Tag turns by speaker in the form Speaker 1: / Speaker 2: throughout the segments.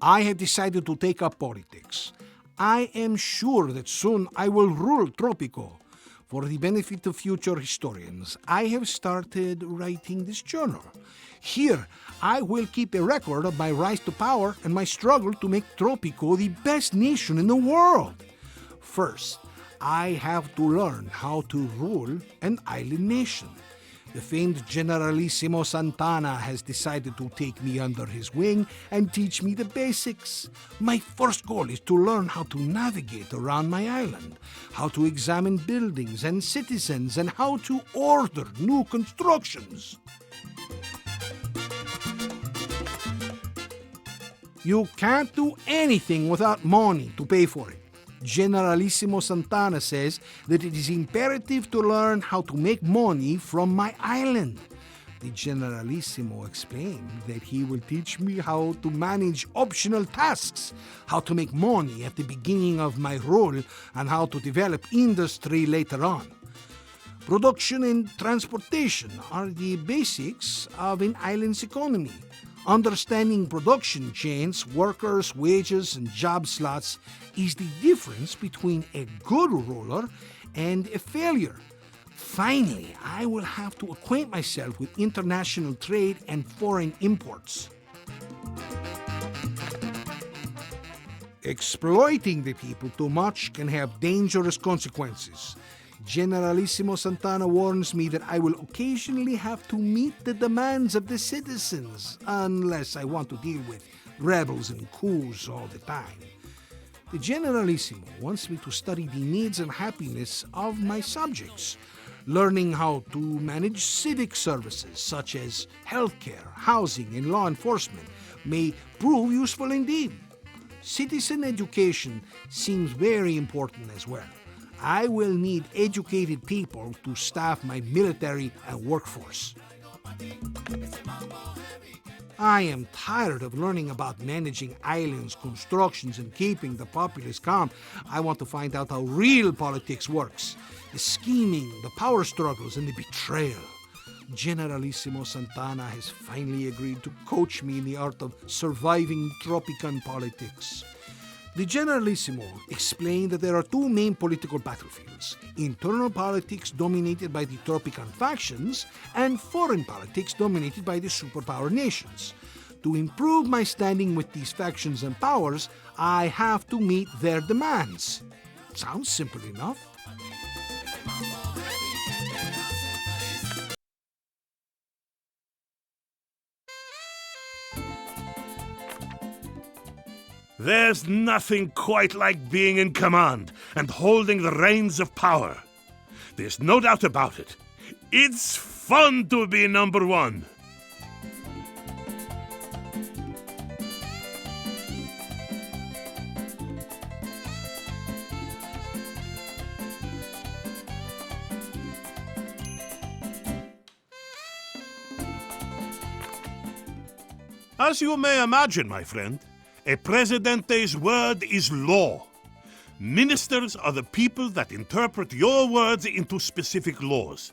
Speaker 1: I have decided to take up politics. I am sure that soon I will rule Tropico. For the benefit of future historians, I have started writing this journal. Here, I will keep a record of my rise to power and my struggle to make Tropico the best nation in the world. First, I have to learn how to rule an island nation. The famed Generalissimo Santana has decided to take me under his wing and teach me the basics. My first goal is to learn how to navigate around my island, how to examine buildings and citizens, and how to order new constructions. You can't do anything without money to pay for it. Generalissimo Santana says that it is imperative to learn how to make money from my island. The Generalissimo explained that he will teach me how to manage optional tasks, how to make money at the beginning of my role, and how to develop industry later on. Production and transportation are the basics of an island's economy. Understanding production chains, workers, wages, and job slots is the difference between a good ruler and a failure. Finally, I will have to acquaint myself with international trade and foreign imports. Exploiting the people too much can have dangerous consequences. Generalissimo Santana warns me that I will occasionally have to meet the demands of the citizens, unless I want to deal with rebels and coups all the time. The Generalissimo wants me to study the needs and happiness of my subjects. Learning how to manage civic services such as healthcare, housing, and law enforcement may prove useful indeed. Citizen education seems very important as well. I will need educated people to staff my military and workforce. I am tired of learning about managing islands, constructions, and keeping the populace calm. I want to find out how real politics works. The scheming, the power struggles, and the betrayal. Generalissimo Santana has finally agreed to coach me in the art of surviving Tropican politics. The Generalissimo explained that there are two main political battlefields: internal politics dominated by the Tropican factions and foreign politics dominated by the superpower nations. To improve my standing with these factions and powers, I have to meet their demands. Sounds simple enough.
Speaker 2: There's nothing quite like being in command and holding the reins of power. There's no doubt about it. It's fun to be number one. As you may imagine, my friend, a presidente's word is law. Ministers are the people that interpret your words into specific laws.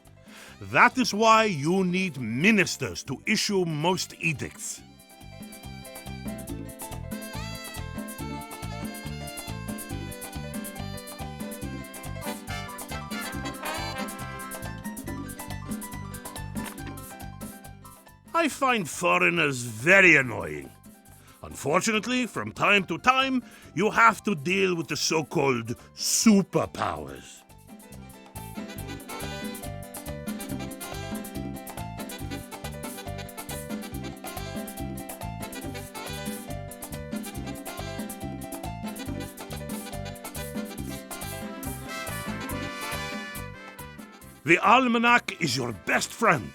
Speaker 2: That is why you need ministers to issue most edicts. I find foreigners very annoying. Unfortunately, from time to time, you have to deal with the so-called superpowers. The almanac is your best friend.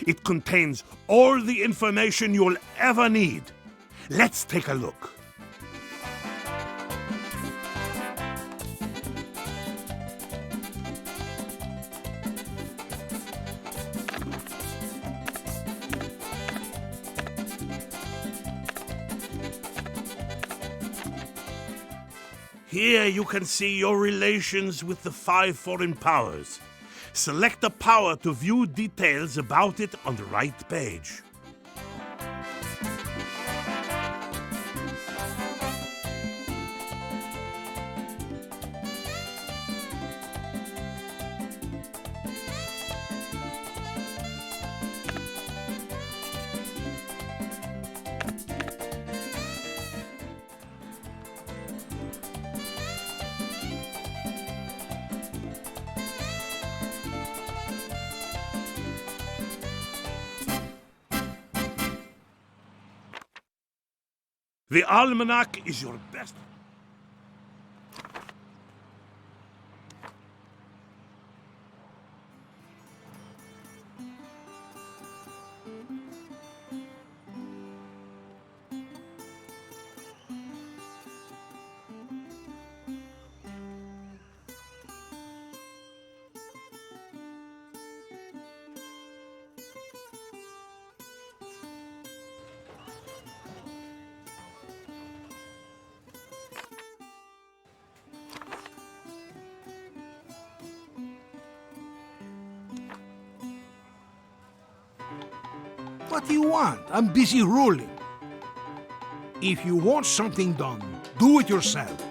Speaker 2: It contains all the information you'll ever need. Let's take a look. Here you can see your relations with the 5 foreign powers. Select a power to view details about it on the right page. The almanac is your best.
Speaker 1: What do you want? I'm busy ruling. If you want something done, do it yourself.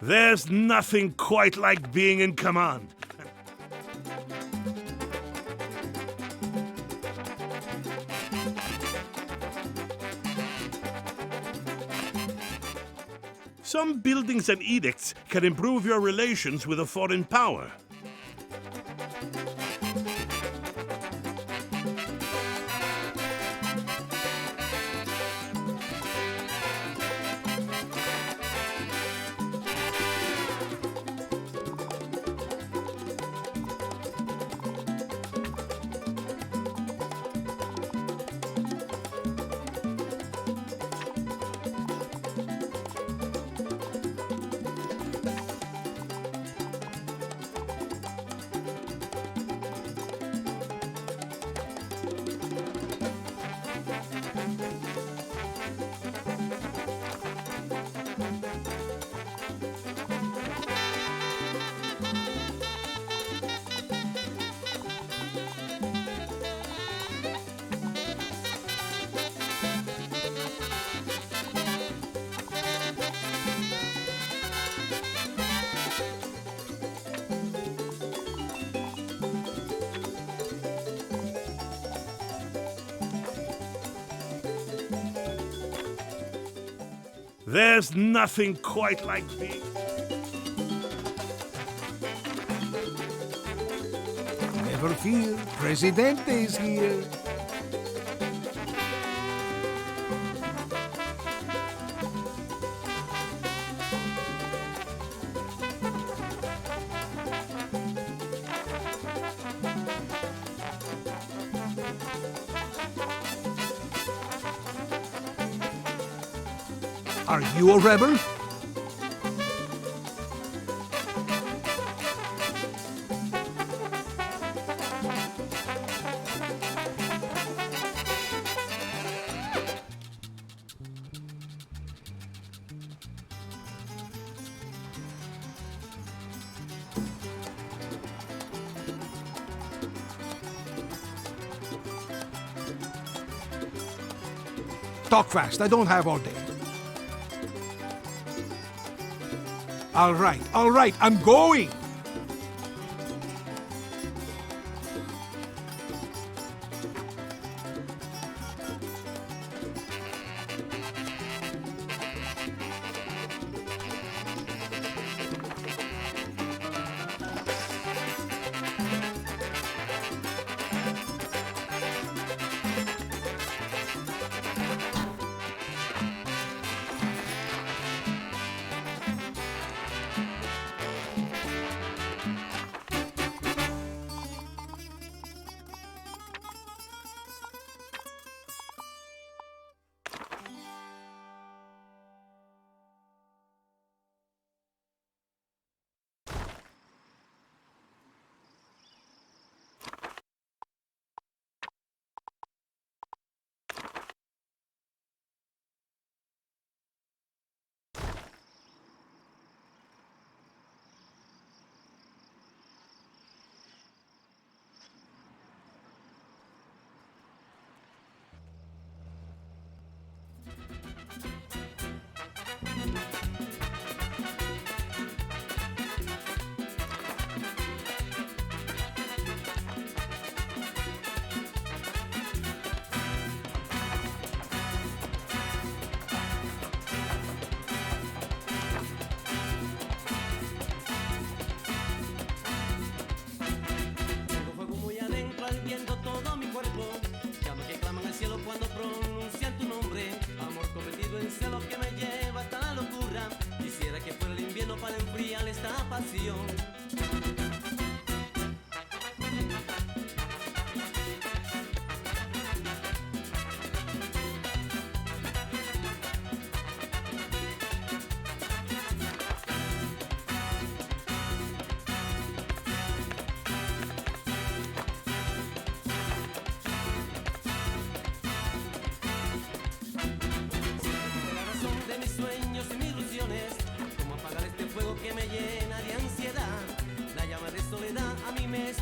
Speaker 2: There's nothing quite like being in command. Some buildings and edicts can improve your relations with a foreign power. There's nothing quite like being...
Speaker 1: Never fear, Presidente is here. Are you a rebel? Talk fast, I don't have all day. All right, I'm going.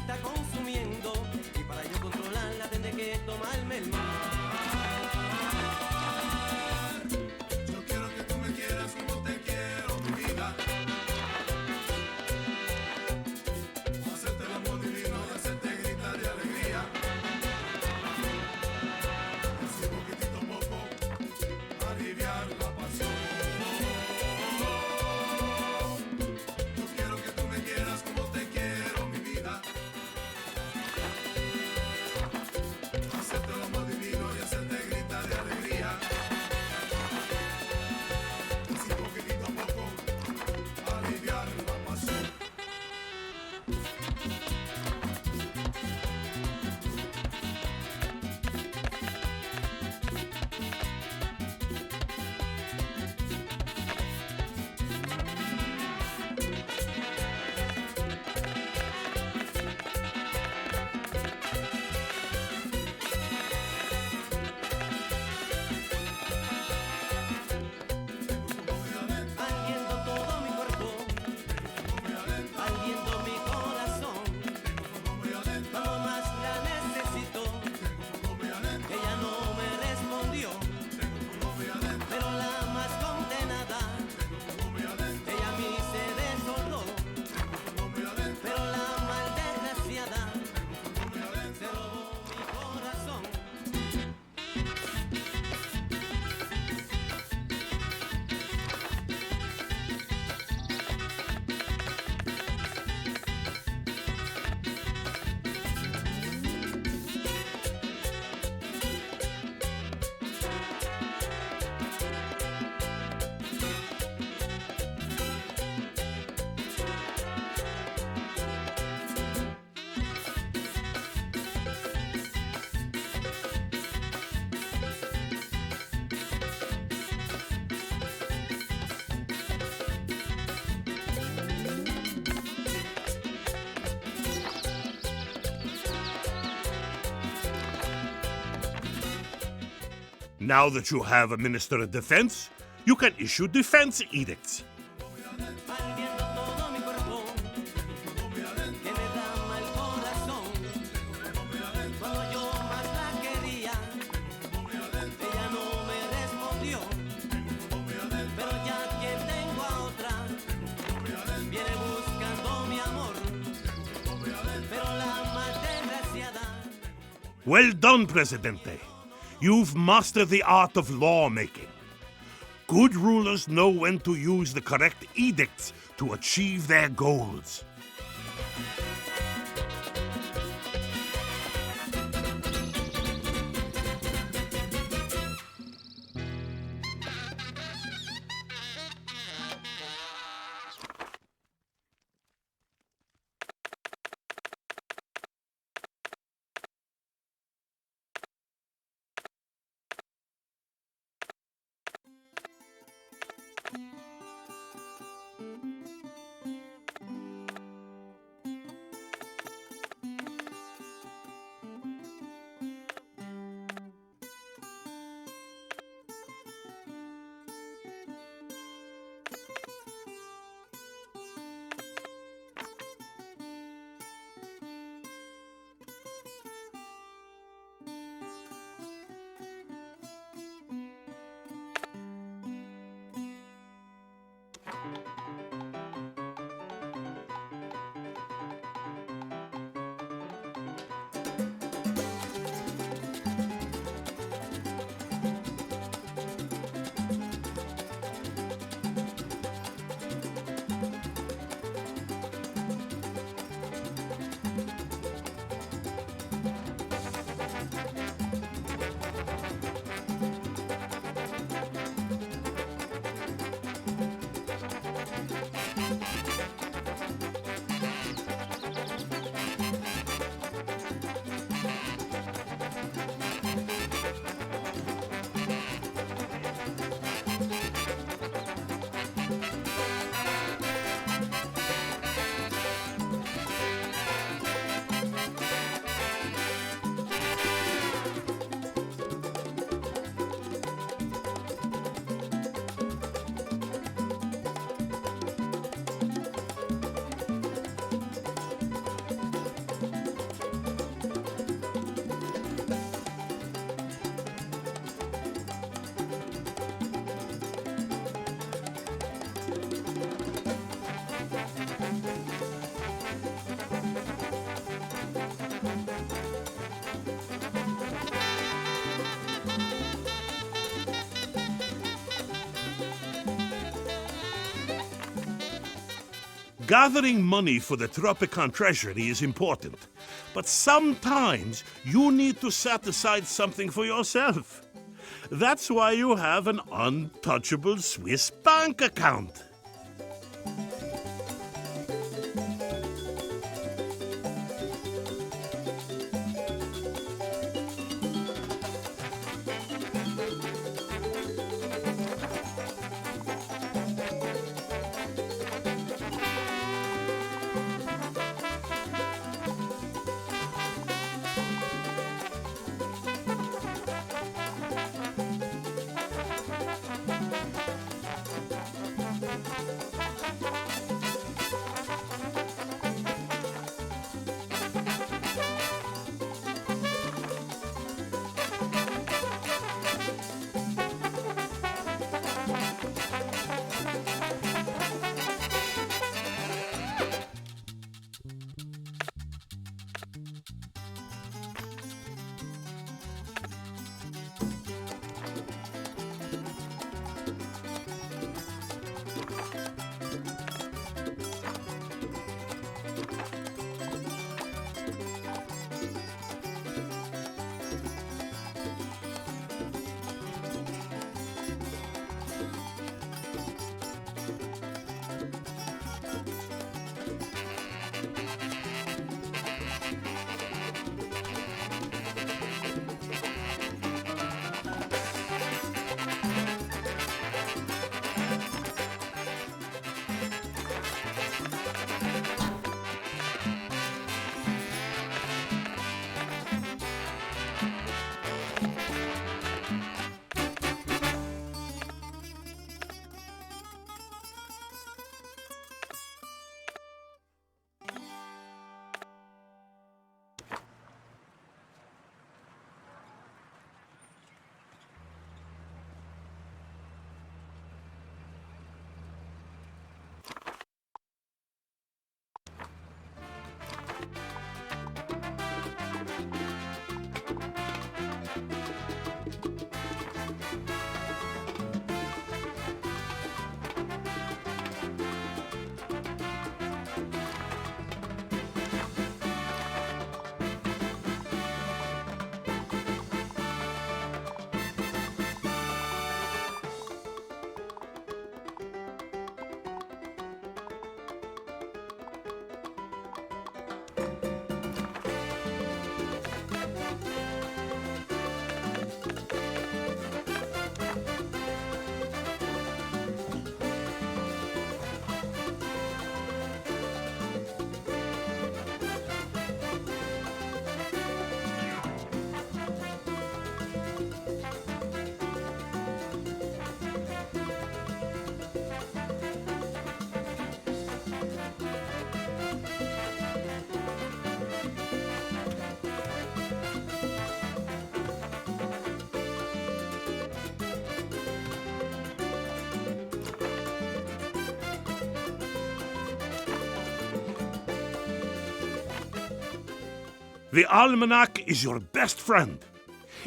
Speaker 3: está consumiendo y para yo controlarla tendré que tomarme el mar.
Speaker 4: Yo quiero que tú me quieras como te quiero, mi vida. Hacerte el amor divino y hacerte gritar de alegría. Así poquitito a poco aliviar la pasión. Yo quiero que tú me quieras como te quiero, mi vida. Hacerte el amor divino y hacerte gritar de alegría. Así poquitito a poco aliviar la pasión.
Speaker 3: Ardiendo todo mi cuerpo, ardiendo mi corazón. Cuando más la necesito, ella no me respondió. Pero la más condenada, ella a mí se deshonró. Pero la mal desgraciada se robó mi corazón.
Speaker 2: Now that you have a Minister of Defense, you can issue defense edicts.
Speaker 3: Ardiendo todo mi cuerpo, que me da mal corazón. Cuando yo más la quería, ella no me respondió. Pero ya que tengo a otra, viene buscando mi amor. Pero la más desgraciada.
Speaker 2: Well done, Presidente. You've mastered the art of lawmaking. Good rulers know when to use the correct edicts to achieve their goals. Gathering money for the Tropico treasury is important, but sometimes you need to set aside something for yourself. That's why you have an untouchable Swiss bank account. The almanac is your best friend.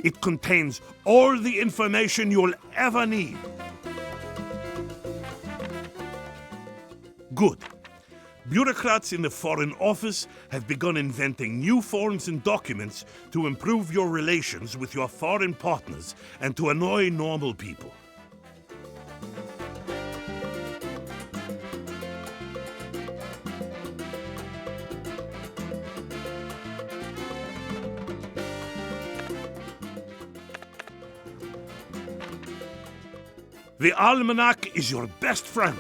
Speaker 2: It contains all the information you'll ever need. Good. Bureaucrats in the Foreign Office have begun inventing new forms and documents to improve your relations with your foreign partners and to annoy normal people. The almanac is your best friend.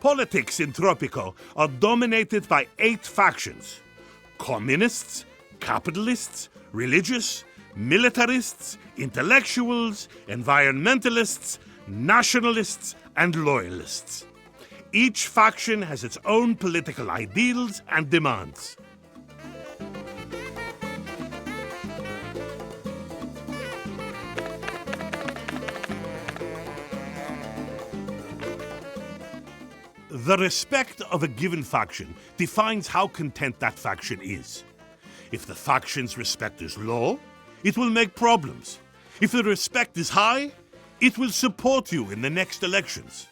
Speaker 2: Politics in Tropico are dominated by 8 factions: communists, capitalists, religious, militarists, intellectuals, environmentalists, nationalists, and loyalists. Each faction has its own political ideals and demands. The respect of a given faction defines how content that faction is. If the faction's respect is low, it will make problems. If the respect is high, it will support you in the next elections.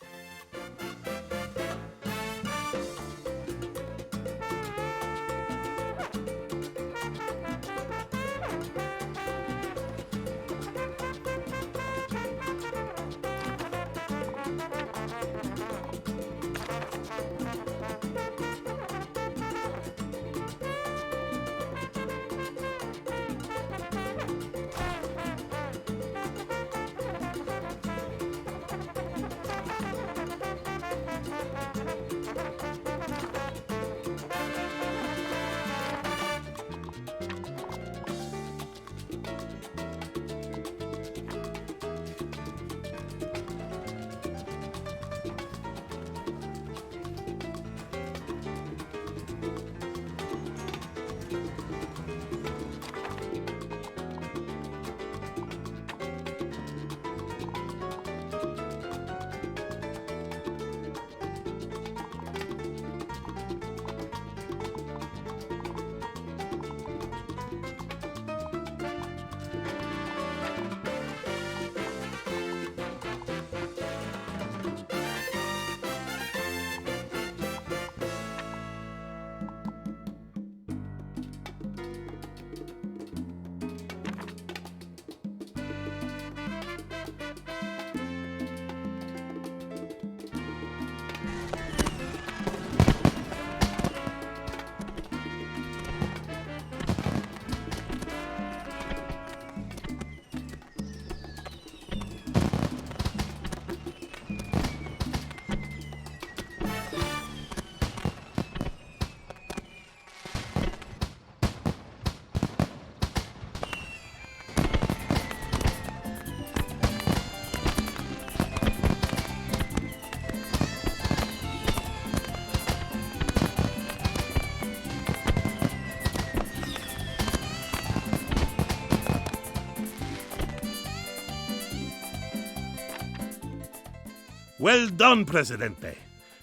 Speaker 2: Well done, Presidente.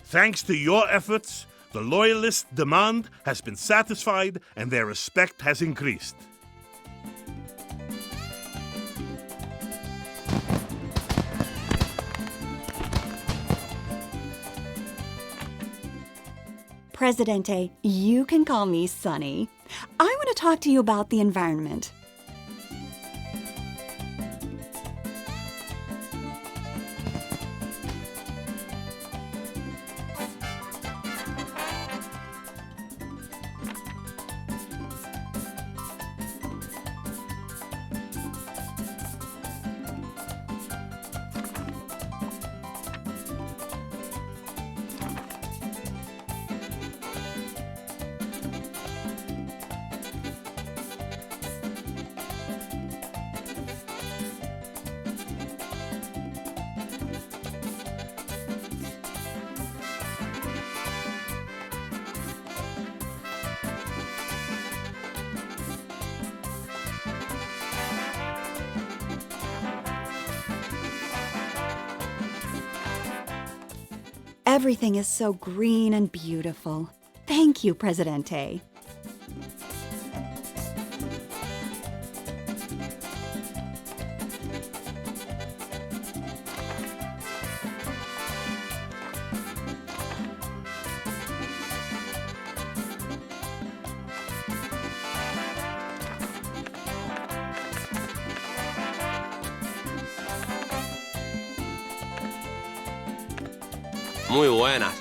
Speaker 2: Thanks to your efforts, the loyalist demand has been satisfied and their respect has increased.
Speaker 5: Presidente, you can call me Sunny. I want to talk to you about the environment. Everything is so green and beautiful. Thank you, Presidente.
Speaker 6: Muy buenas.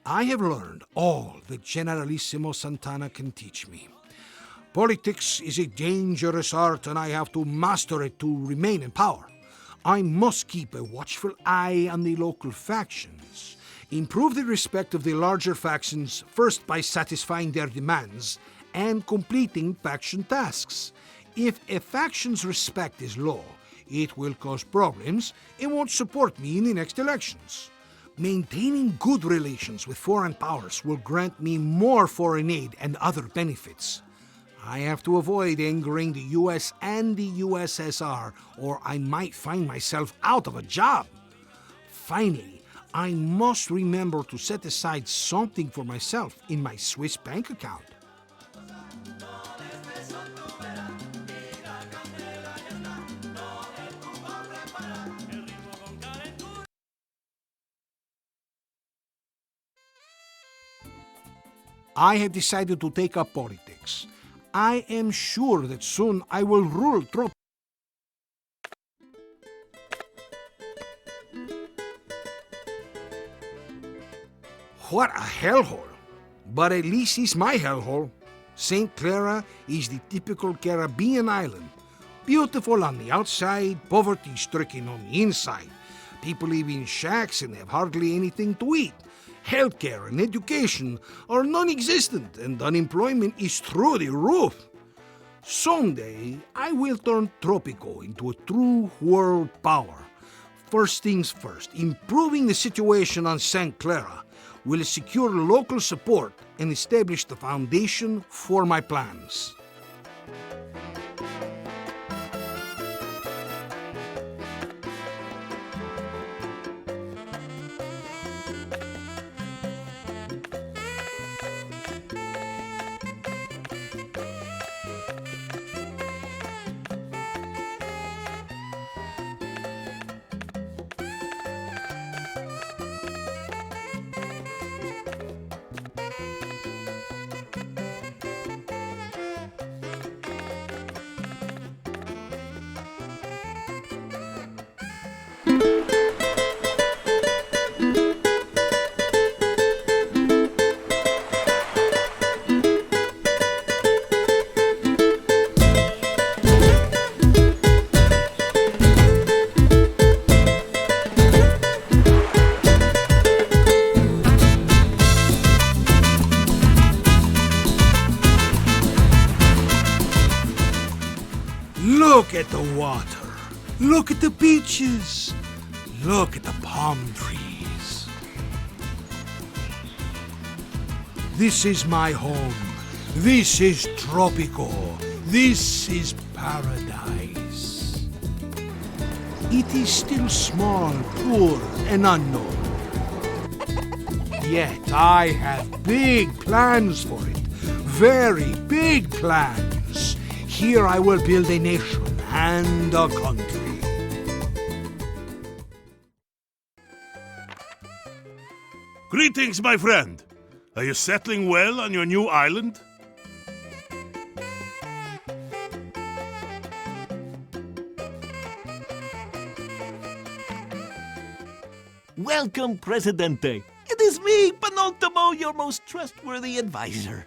Speaker 1: I have learned all that Generalissimo Santana can teach me. Politics is a dangerous art and I have to master it to remain in power. I must keep a watchful eye on the local factions, improve the respect of the larger factions first by satisfying their demands and completing faction tasks. If a faction's respect is low, it will cause problems and won't support me in the next elections. Maintaining good relations with foreign powers will grant me more foreign aid and other benefits. I have to avoid angering the US and the USSR, or I might find myself out of a job. Finally, I must remember to set aside something for myself in my Swiss bank account. I have decided to take up politics. I am sure that soon I will rule Tropico. What a hellhole! But at least it's my hellhole. St. Clara is the typical Caribbean island. Beautiful on the outside, poverty-stricken on the inside. People live in shacks and have hardly anything to eat. Healthcare and education are non-existent and unemployment is through the roof. Someday, I will turn Tropico into a true world power. First things first, improving the situation on St. Clara will secure local support and establish the foundation for my plans. Look at the water. Look at the beaches. Look at the palm trees. This is my home. This is Tropico. This is paradise. It is still small, poor, and unknown. Yet I have big plans for it. Very big plans. Here I will build a nation and a country.
Speaker 2: Greetings, my friend. Are you settling well on your new island?
Speaker 7: Welcome, Presidente. It is me, Penultimo, your most trustworthy advisor.